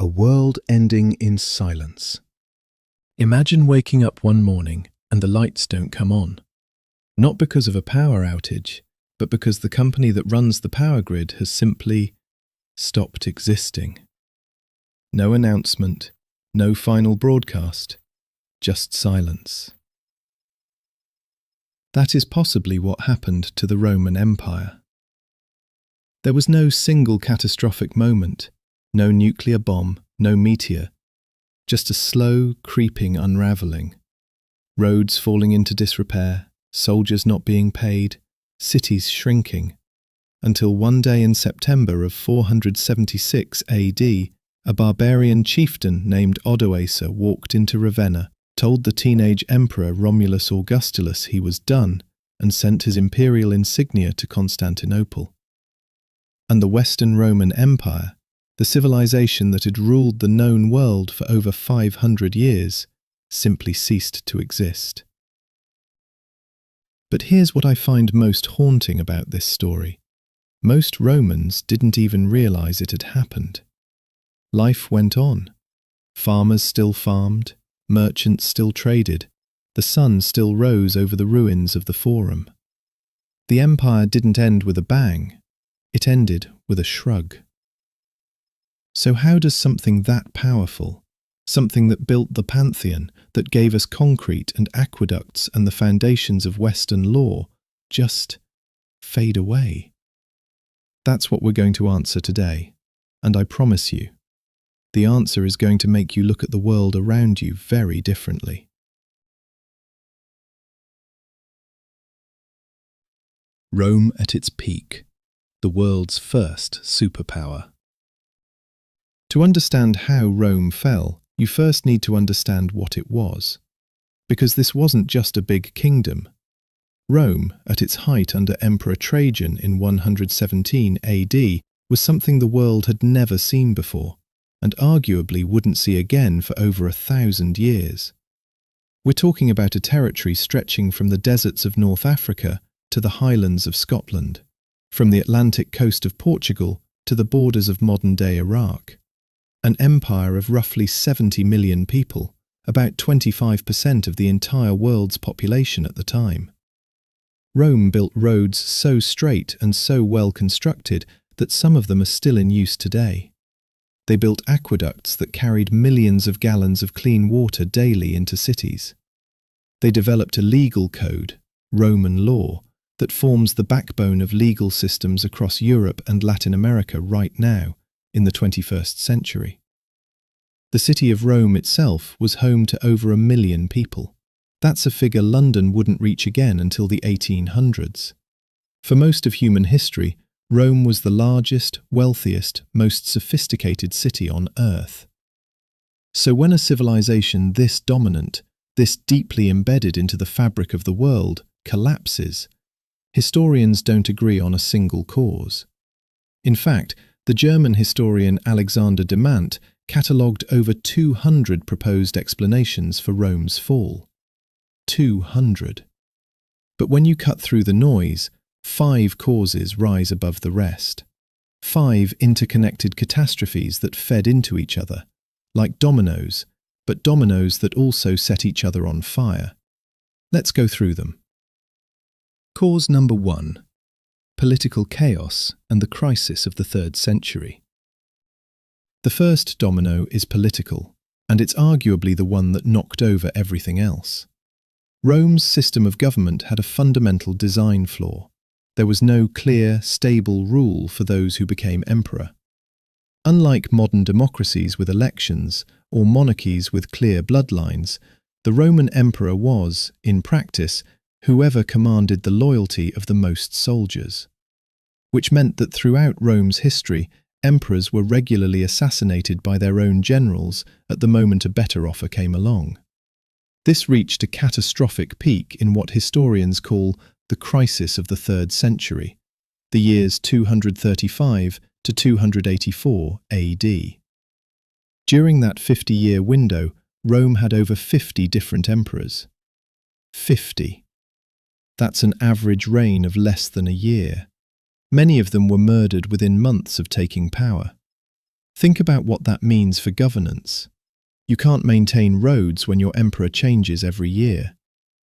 A world ending in silence. Imagine waking up one morning and the lights don't come on. Not because of a power outage, but because the company that runs the power grid has simply stopped existing. No announcement, no final broadcast, just silence. That is possibly what happened to the Roman Empire. There was no single catastrophic moment, no nuclear bomb, no meteor, just a slow, creeping unravelling. Roads falling into disrepair, soldiers not being paid, cities shrinking, until one day in September of 476 AD, a barbarian chieftain named Odoacer walked into Ravenna, told the teenage emperor Romulus Augustulus he was done, and sent his imperial insignia to Constantinople. And the Western Roman Empire, the civilization that had ruled the known world for over 500 years, simply ceased to exist. But here's what I find most haunting about this story. Most Romans didn't even realize it had happened. Life went on. Farmers still farmed, merchants still traded, the sun still rose over the ruins of the Forum. The empire didn't end with a bang, it ended with a shrug. So how does something that powerful, something that built the Pantheon, that gave us concrete and aqueducts and the foundations of Western law, just fade away? That's what we're going to answer today, and I promise you, the answer is going to make you look at the world around you very differently. Rome at its peak, the world's first superpower. To understand how Rome fell, you first need to understand what it was. Because this wasn't just a big kingdom. Rome, at its height under Emperor Trajan in 117 AD, was something the world had never seen before, and arguably wouldn't see again for over 1,000 years. We're talking about a territory stretching from the deserts of North Africa to the highlands of Scotland, from the Atlantic coast of Portugal to the borders of modern-day Iraq. An empire of roughly 70 million people, about 25% of the entire world's population at the time. Rome built roads so straight and so well constructed that some of them are still in use today. They built aqueducts that carried millions of gallons of clean water daily into cities. They developed a legal code, Roman law, that forms the backbone of legal systems across Europe and Latin America right now, in the 21st century. The city of Rome itself was home to over 1 million people. That's a figure London wouldn't reach again until the 1800s. For most of human history, Rome was the largest, wealthiest, most sophisticated city on Earth. So when a civilization this dominant, this deeply embedded into the fabric of the world, collapses, historians don't agree on a single cause. In fact, the German historian Alexander de Mant catalogued over 200 proposed explanations for Rome's fall. 200. But when you cut through the noise, 5 causes rise above the rest. 5 interconnected catastrophes that fed into each other, like dominoes, but dominoes that also set each other on fire. Let's go through them. Cause number 1. Political chaos and the crisis of the 3rd century. The first domino is political, and it's arguably the one that knocked over everything else. Rome's system of government had a fundamental design flaw. There was no clear, stable rule for those who became emperor. Unlike modern democracies with elections, or monarchies with clear bloodlines, the Roman emperor was, in practice, whoever commanded the loyalty of the most soldiers. Which meant that throughout Rome's history, emperors were regularly assassinated by their own generals at the moment a better offer came along. This reached a catastrophic peak in what historians call the crisis of the 3rd century, the years 235 to 284 AD. During that 50-year window, Rome had over 50 different emperors. 50. That's an average reign of less than a year. Many of them were murdered within months of taking power. Think about what that means for governance. You can't maintain roads when your emperor changes every year.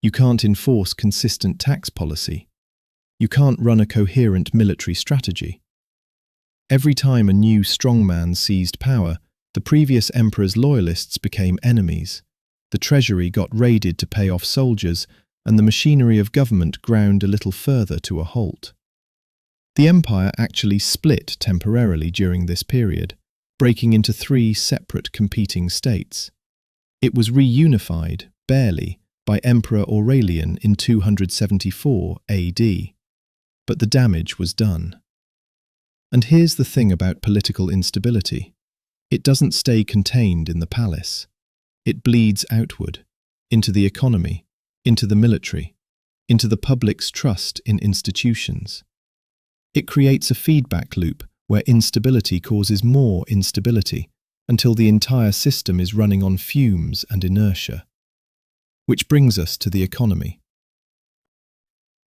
You can't enforce consistent tax policy. You can't run a coherent military strategy. Every time a new strongman seized power, the previous emperor's loyalists became enemies. The treasury got raided to pay off soldiers, and the machinery of government ground a little further to a halt. The empire actually split temporarily during this period, breaking into 3 separate competing states. It was reunified, barely, by Emperor Aurelian in 274 AD. But the damage was done. And here's the thing about political instability. It doesn't stay contained in the palace. It bleeds outward, into the economy, into the military, into the public's trust in institutions. It creates a feedback loop where instability causes more instability until the entire system is running on fumes and inertia. Which brings us to the economy.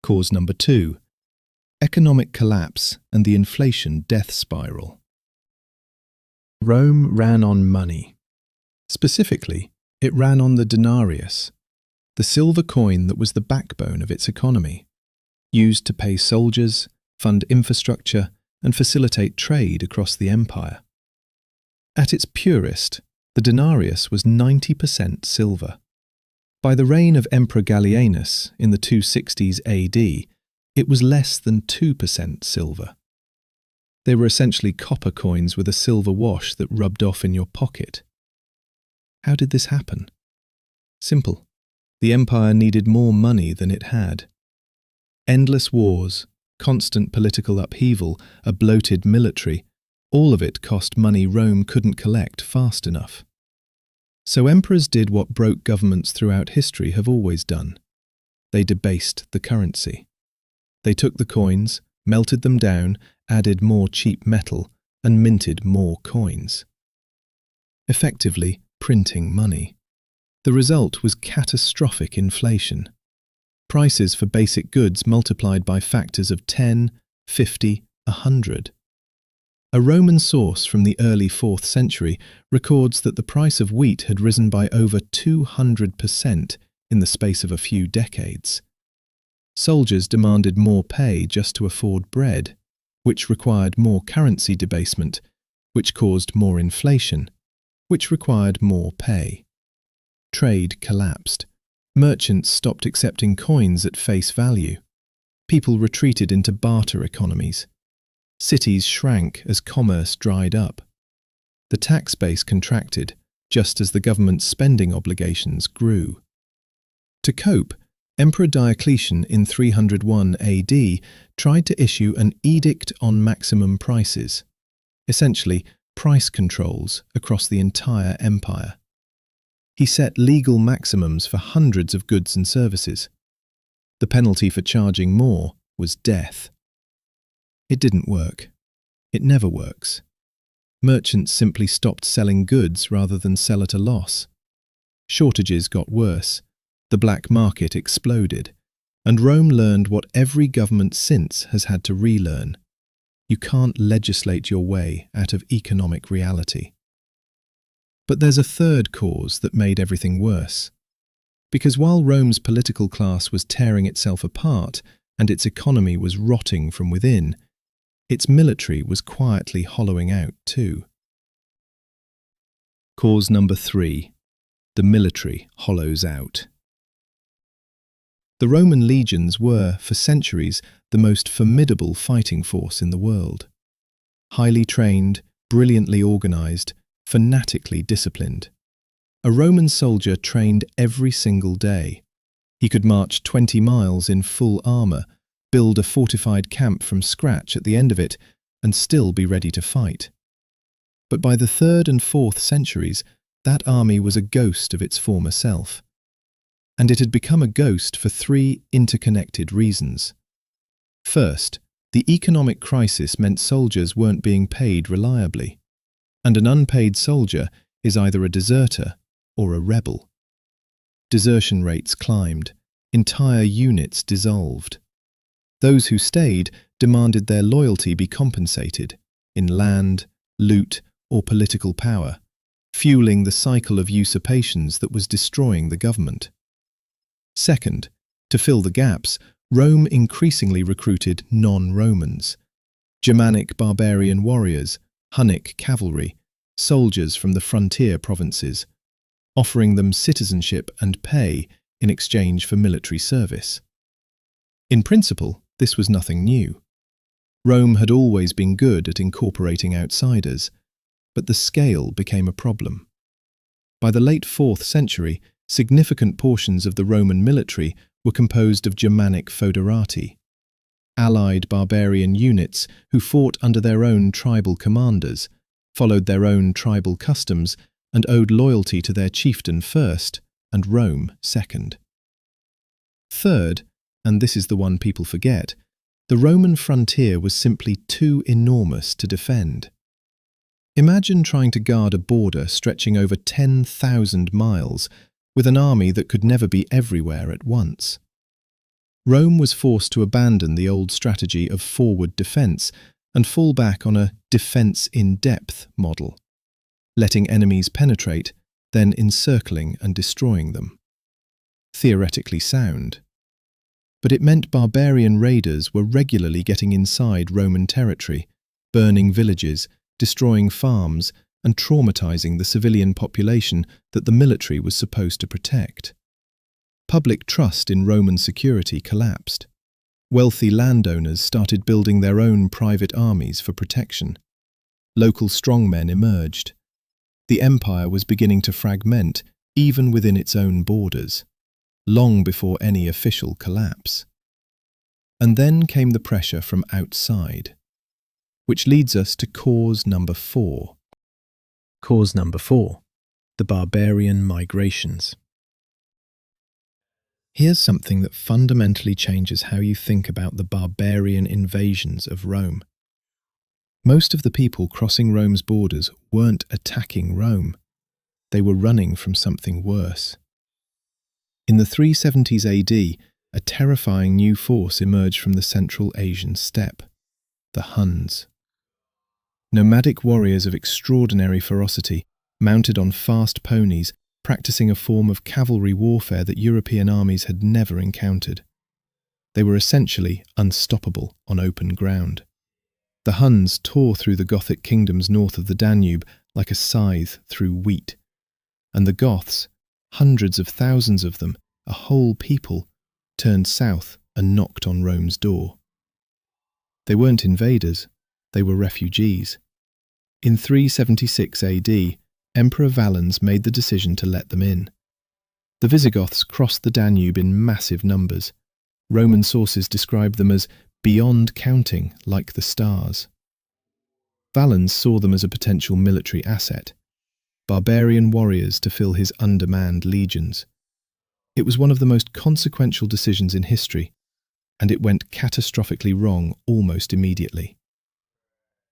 Cause number 2. Economic collapse and the inflation death spiral. Rome ran on money. Specifically, it ran on the denarius, the silver coin that was the backbone of its economy, used to pay soldiers, fund infrastructure, and facilitate trade across the empire. At its purest, the denarius was 90% silver. By the reign of Emperor Gallienus in the 260s AD, it was less than 2% silver. They were essentially copper coins with a silver wash that rubbed off in your pocket. How did this happen? Simple. The empire needed more money than it had. Endless wars, constant political upheaval, a bloated military, all of it cost money Rome couldn't collect fast enough. So emperors did what broke governments throughout history have always done. They debased the currency. They took the coins, melted them down, added more cheap metal, and minted more coins. Effectively, printing money. The result was catastrophic inflation. Prices for basic goods multiplied by factors of 10, 50, 100. A Roman source from the early 4th century records that the price of wheat had risen by over 200% in the space of a few decades. Soldiers demanded more pay just to afford bread, which required more currency debasement, which caused more inflation, which required more pay. Trade collapsed. Merchants stopped accepting coins at face value. People retreated into barter economies. Cities shrank as commerce dried up. The tax base contracted, just as the government's spending obligations grew. To cope, Emperor Diocletian in 301 AD tried to issue an edict on maximum prices, essentially price controls across the entire empire. He set legal maximums for hundreds of goods and services. The penalty for charging more was death. It didn't work. It never works. Merchants simply stopped selling goods rather than sell at a loss. Shortages got worse. The black market exploded. And Rome learned what every government since has had to relearn. You can't legislate your way out of economic reality. But there's a third cause that made everything worse. Because while Rome's political class was tearing itself apart and its economy was rotting from within, its military was quietly hollowing out too. Cause number 3. The military hollows out. The Roman legions were, for centuries, the most formidable fighting force in the world. Highly trained, brilliantly organized, fanatically disciplined. A Roman soldier trained every single day. He could march 20 miles in full armor, build a fortified camp from scratch at the end of it, and still be ready to fight. But by the 3rd and 4th centuries, that army was a ghost of its former self. And it had become a ghost for 3 interconnected reasons. First, the economic crisis meant soldiers weren't being paid reliably. And an unpaid soldier is either a deserter or a rebel. Desertion rates climbed. Entire units dissolved. Those who stayed demanded their loyalty be compensated in land, loot, or political power, fueling the cycle of usurpations that was destroying the government. Second, to fill the gaps, Rome increasingly recruited non-Romans, Germanic barbarian warriors, Hunnic cavalry, soldiers from the frontier provinces, offering them citizenship and pay in exchange for military service. In principle, this was nothing new. Rome had always been good at incorporating outsiders, but the scale became a problem. By the late 4th century, significant portions of the Roman military were composed of Germanic foederati, allied barbarian units who fought under their own tribal commanders, followed their own tribal customs, and owed loyalty to their chieftain first and Rome second. Third, and this is the one people forget, the Roman frontier was simply too enormous to defend. Imagine trying to guard a border stretching over 10,000 miles with an army that could never be everywhere at once. Rome was forced to abandon the old strategy of forward defence and fall back on a defence-in-depth model, letting enemies penetrate, then encircling and destroying them. Theoretically sound. But it meant barbarian raiders were regularly getting inside Roman territory, burning villages, destroying farms, and traumatizing the civilian population that the military was supposed to protect. Public trust in Roman security collapsed. Wealthy landowners started building their own private armies for protection. Local strongmen emerged. The empire was beginning to fragment even within its own borders, long before any official collapse. And then came the pressure from outside, which leads us to cause number 4. Cause number 4, the barbarian migrations. Here's something that fundamentally changes how you think about the barbarian invasions of Rome. Most of the people crossing Rome's borders weren't attacking Rome. They were running from something worse. In the 370s AD, a terrifying new force emerged from the Central Asian steppe, the Huns. Nomadic warriors of extraordinary ferocity, mounted on fast ponies, practicing a form of cavalry warfare that European armies had never encountered. They were essentially unstoppable on open ground. The Huns tore through the Gothic kingdoms north of the Danube like a scythe through wheat, and the Goths, hundreds of thousands of them, a whole people, turned south and knocked on Rome's door. They weren't invaders, they were refugees. In 376 AD, Emperor Valens made the decision to let them in. The Visigoths crossed the Danube in massive numbers. Roman sources describe them as beyond counting, like the stars. Valens saw them as a potential military asset, barbarian warriors to fill his undermanned legions. It was one of the most consequential decisions in history, and it went catastrophically wrong almost immediately.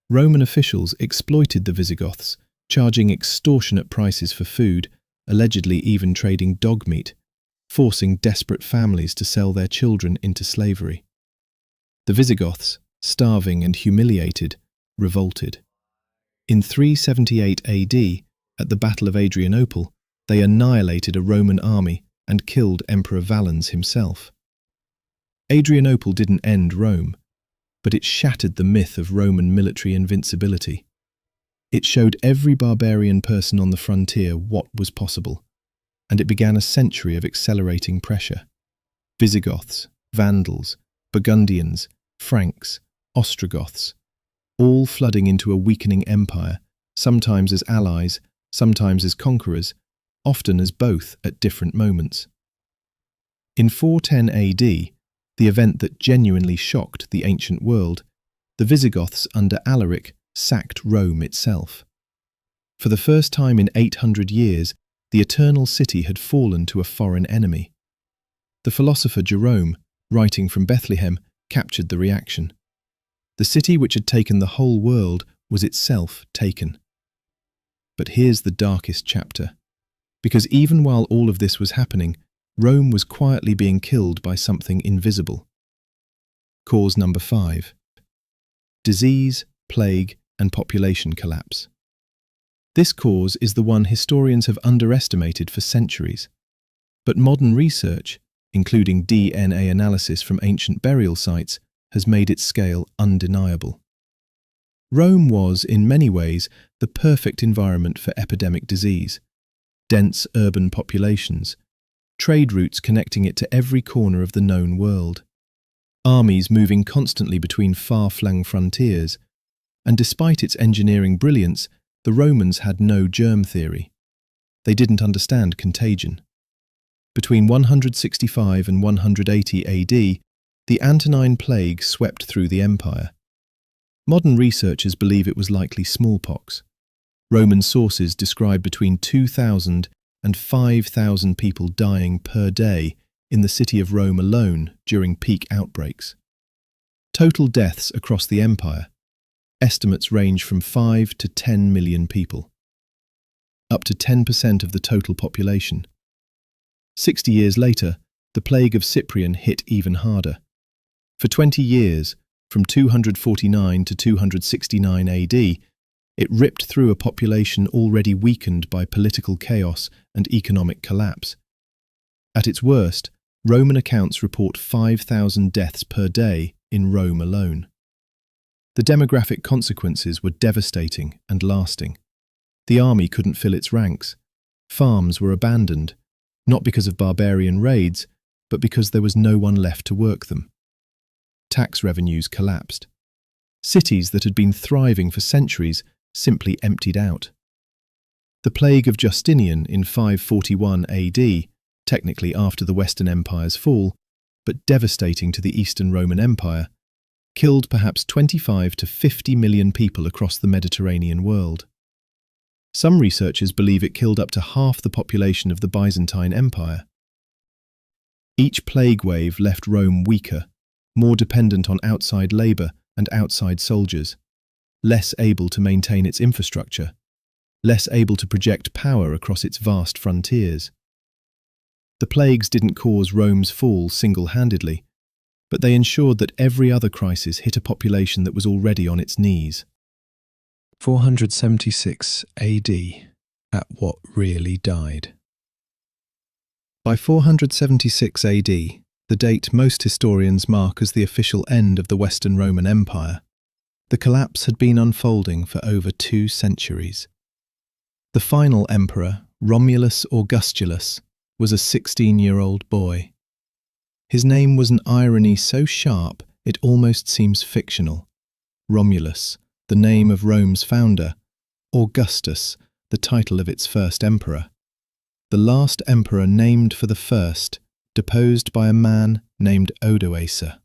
Roman officials exploited the Visigoths, charging extortionate prices for food, allegedly even trading dog meat, forcing desperate families to sell their children into slavery. The Visigoths, starving and humiliated, revolted. In 378 AD, at the Battle of Adrianople, they annihilated a Roman army and killed Emperor Valens himself. Adrianople didn't end Rome, but it shattered the myth of Roman military invincibility. It showed every barbarian person on the frontier what was possible, and it began a century of accelerating pressure. Visigoths, Vandals, Burgundians, Franks, Ostrogoths, all flooding into a weakening empire, sometimes as allies, sometimes as conquerors, often as both at different moments. In 410 AD, the event that genuinely shocked the ancient world, the Visigoths under Alaric sacked Rome itself. For the first time in 800 years, the Eternal City had fallen to a foreign enemy. The philosopher Jerome, writing from Bethlehem, captured the reaction. The city which had taken the whole world was itself taken. But here's the darkest chapter, because even while all of this was happening, Rome was quietly being killed by something invisible. Cause number 5. Disease, plague, and population collapse. This cause is the one historians have underestimated for centuries. But modern research, including DNA analysis from ancient burial sites, has made its scale undeniable. Rome was, in many ways, the perfect environment for epidemic disease. Dense urban populations, trade routes connecting it to every corner of the known world, armies moving constantly between far-flung frontiers, and despite its engineering brilliance, the Romans had no germ theory. They didn't understand contagion. Between 165 and 180 AD, the Antonine Plague swept through the empire. Modern researchers believe it was likely smallpox. Roman sources describe between 2,000 and 5,000 people dying per day in the city of Rome alone during peak outbreaks. Total deaths across the empire, estimates range from 5 to 10 million people, up to 10% of the total population. 60 years later, the plague of Cyprian hit even harder. For 20 years, from 249 to 269 AD, it ripped through a population already weakened by political chaos and economic collapse. At its worst, Roman accounts report 5,000 deaths per day in Rome alone. The demographic consequences were devastating and lasting. The army couldn't fill its ranks. Farms were abandoned, not because of barbarian raids, but because there was no one left to work them. Tax revenues collapsed. Cities that had been thriving for centuries simply emptied out. The plague of Justinian in 541 AD, technically after the Western Empire's fall, but devastating to the Eastern Roman Empire, killed perhaps 25 to 50 million people across the Mediterranean world. Some researchers believe it killed up to half the population of the Byzantine Empire. Each plague wave left Rome weaker, more dependent on outside labour and outside soldiers, less able to maintain its infrastructure, less able to project power across its vast frontiers. The plagues didn't cause Rome's fall single-handedly, but they ensured that every other crisis hit a population that was already on its knees. 476 AD, at what really died. By 476 AD, the date most historians mark as the official end of the Western Roman Empire, the collapse had been unfolding for over 2 centuries. The final emperor, Romulus Augustulus, was a 16-year-old boy. His name was an irony so sharp it almost seems fictional. Romulus, the name of Rome's founder; Augustus, the title of its first emperor. The last emperor named for the first, deposed by a man named Odoacer.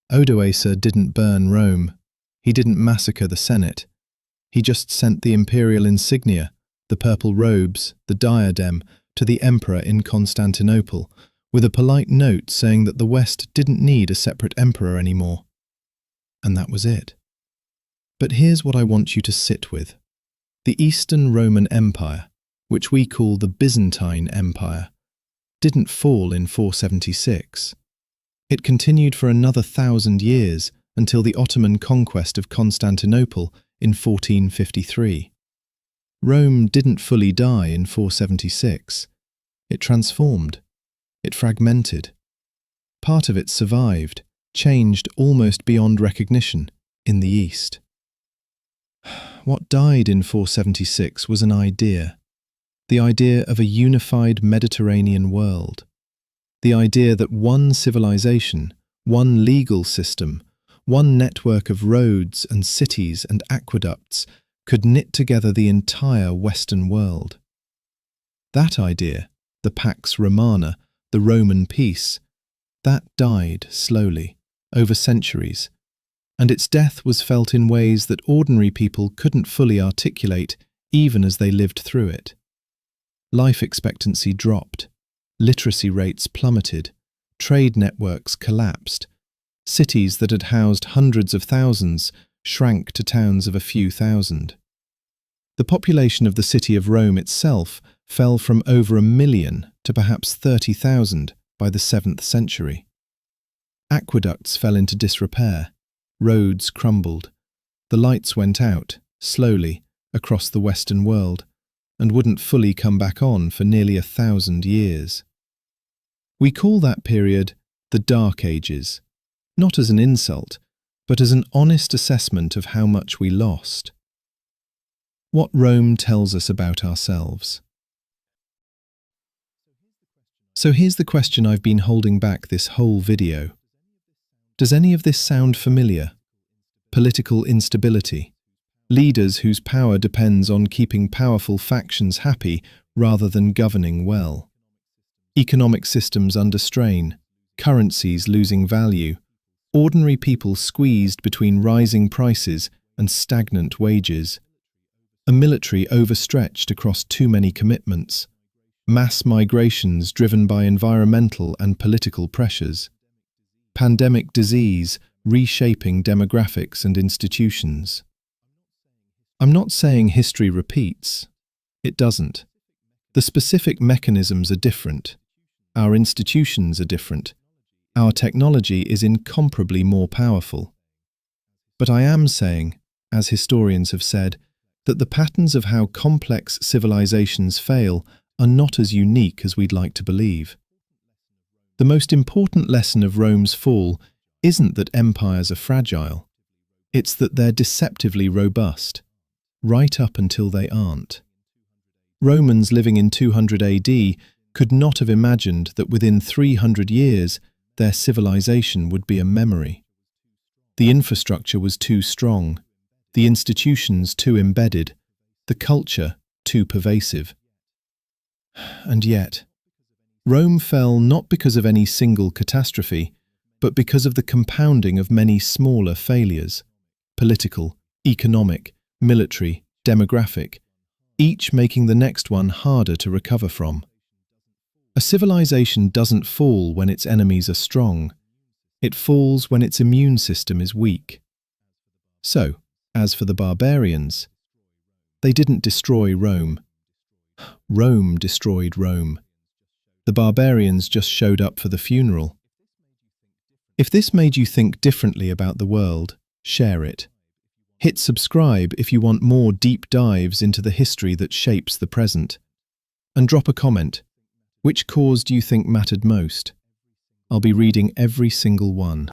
Odoacer didn't burn Rome. He didn't massacre the Senate. He just sent the imperial insignia, the purple robes, the diadem, to the emperor in Constantinople, with a polite note saying that the West didn't need a separate emperor anymore. And that was it. But here's what I want you to sit with. The Eastern Roman Empire, which we call the Byzantine Empire, didn't fall in 476. It continued for another 1,000 years until the Ottoman conquest of Constantinople in 1453. Rome didn't fully die in 476. It transformed. It fragmented. Part of it survived, changed almost beyond recognition, in the East. What died in 476 was an idea. The idea of a unified Mediterranean world. The idea that one civilization, one legal system, one network of roads and cities and aqueducts could knit together the entire Western world. That idea, the Pax Romana, the Roman peace, that died slowly, over centuries, and its death was felt in ways that ordinary people couldn't fully articulate even as they lived through it. Life expectancy dropped, literacy rates plummeted, trade networks collapsed, cities that had housed hundreds of thousands shrank to towns of a few thousand. The population of the city of Rome itself fell from over 1 million to perhaps 30,000 by the 7th century. Aqueducts fell into disrepair, roads crumbled, the lights went out, slowly, across the Western world and wouldn't fully come back on for nearly 1,000 years. We call that period the Dark Ages, not as an insult, but as an honest assessment of how much we lost. What Rome tells us about ourselves. So here's the question I've been holding back this whole video. Does any of this sound familiar? Political instability. Leaders whose power depends on keeping powerful factions happy rather than governing well. Economic systems under strain. Currencies losing value. Ordinary people squeezed between rising prices and stagnant wages. A military overstretched across too many commitments. Mass migrations driven by environmental and political pressures. Pandemic disease reshaping demographics and institutions. I'm not saying history repeats. It doesn't. The specific mechanisms are different. Our institutions are different. Our technology is incomparably more powerful. But I am saying, as historians have said, that the patterns of how complex civilizations fail are not as unique as we'd like to believe. The most important lesson of Rome's fall isn't that empires are fragile. It's that they're deceptively robust, right up until they aren't. Romans living in 200 AD could not have imagined that within 300 years their civilization would be a memory. The infrastructure was too strong, the institutions too embedded, the culture too pervasive. And yet, Rome fell not because of any single catastrophe, but because of the compounding of many smaller failures, political, economic, military, demographic, each making the next one harder to recover from. A civilization doesn't fall when its enemies are strong. It falls when its immune system is weak. So, as for the barbarians, they didn't destroy Rome. Rome destroyed Rome. The barbarians just showed up for the funeral. If this made you think differently about the world, share it. Hit subscribe if you want more deep dives into the history that shapes the present. And drop a comment. Which cause do you think mattered most? I'll be reading every single one.